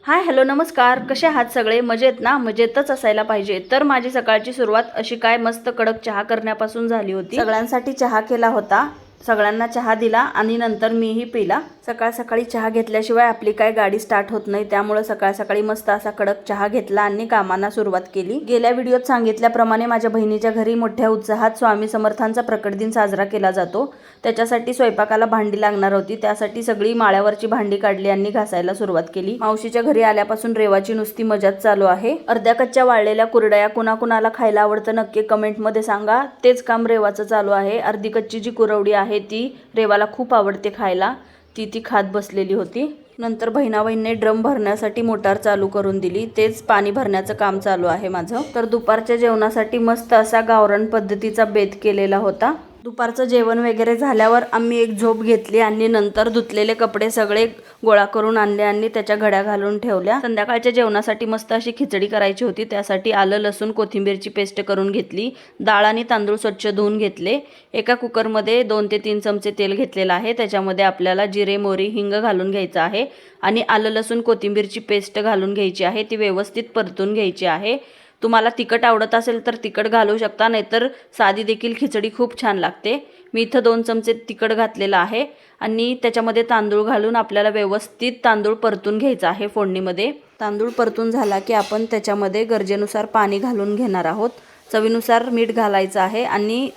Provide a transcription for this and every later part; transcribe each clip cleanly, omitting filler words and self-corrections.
Hi hello नमस्कार, कसे आहात सगळे? मजेत ना? मजेतच असायला पाहिजे. तर माझी सकाळची सुरुवात अशी काय मस्त कडक चहा करण्यापासून झाली होती. सगळ्यांसाठी चहा केला होता, सगळ्यांना चहा दिला आणि नंतर मीही पिला. सकाळ सकाळी चहा घेतल्याशिवाय आपली काय गाडी स्टार्ट होत नाही, त्यामुळे सकाळ सकाळी मस्त असा कडक चहा घेतला आणि कामांना सुरुवात केली. गेल्या व्हिडिओत सांगितल्याप्रमाणे माझ्या बहिणीच्या घरी मोठ्या उत्साहात स्वामी समर्थांचा प्रकट दिन साजरा केला जातो. त्याच्यासाठी स्वयंपाकाला भांडी लागणार होती, त्यासाठी सगळी माळ्यावरची भांडी काढली आणि घासायला सुरुवात केली. मावशीच्या घरी आल्यापासून रेवाची नुसती मजाच चालू आहे. अर्ध्या कच्च्या वाळलेल्या कुरडया कुणाकुणाला खायला आवडतं नक्की कमेंटमध्ये सांगा. तेच काम रेवाचं चालू आहे. अर्धी कच्ची जी कुरवडी आहे ती रेवाला खूप आवडते खायला, ती खात बसलेली होती. नंतर बहिणाबाईंनी ड्रम भरण्यासाठी मोटार चालू करून दिली, तेच पाणी भरण्याचं काम चालू आहे माझं. तर दुपारच्या जेवणासाठी मस्त असा गावरान पद्धतीचा बेत केलेला होता. दुपारचं जेवण वगैरे झाल्यावर आम्ही एक झोप घेतली आणि नंतर धुतलेले कपडे सगळे गोळा करून आणले आणि त्याच्या घड्या घालून ठेवल्या. संध्याकाळच्या जेवणासाठी मस्त अशी खिचडी करायची होती, त्यासाठी आलं लसूण कोथिंबीरची पेस्ट करून घेतली. डाळ आणि तांदूळ स्वच्छ धुवून घेतले. एका कुकरमध्ये 2 ते 3 चमचे तेल घेतलेलं आहे. त्याच्यामध्ये आपल्याला जिरे मोहरी हिंग घालून घ्यायचं आहे आणि आलं लसूण कोथिंबीरची पेस्ट घालून घ्यायची आहे. ती व्यवस्थित परतून घ्यायची आहे. तुम्हाला तिखट आवडत असेल तर तिखट घालू शकता, नाहीतर साधी देखील खिचडी खूप छान लागते. मी इथं 2 चमचे तिखट घातलेलं आहे आणि त्याच्यामध्ये तांदूळ घालून आपल्याला व्यवस्थित तांदूळ परतून घ्यायचा आहे. फोडणीमध्ये तांदूळ परतून झाला की आपण त्याच्यामध्ये गरजेनुसार पाणी घालून घेणार आहोत. चवीनुसार मीठ घालायचं आहे आणि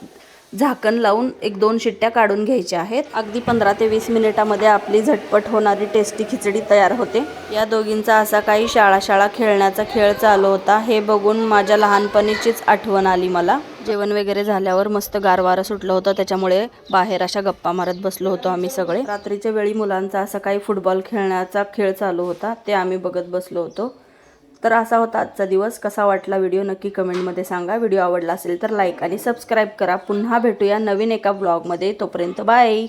झाकण लावून 1-2 शिट्ट्या काढून घ्यायच्या आहेत. अगदी 15 ते 20 मिनिटामध्ये आपली झटपट होणारी टेस्टी खिचडी तयार होते. या दोघींचा असा काही शाळा खेळण्याचा खेळ चालू होता. हे बघून माझ्या लहानपणीचीच आठवण आली मला. जेवण वगैरे झाल्यावर मस्त गारवारं सुटलं होतं, त्याच्यामुळे बाहेर अशा गप्पा मारत बसलो होतो आम्ही सगळे. रात्रीच्या वेळी मुलांचा असा काही फुटबॉल खेळण्याचा खेळ चालू होता, ते आम्ही बघत बसलो होतो. तर असा होता आजचा दिवस. कसा वाटला व्हिडिओ नक्की कमेंटमध्ये सांगा. व्हिडिओ आवडला असेल तर लाईक आणि सबस्क्राईब करा. पुन्हा भेटूया नवीन एका ब्लॉगमध्ये. तोपर्यंत बाय.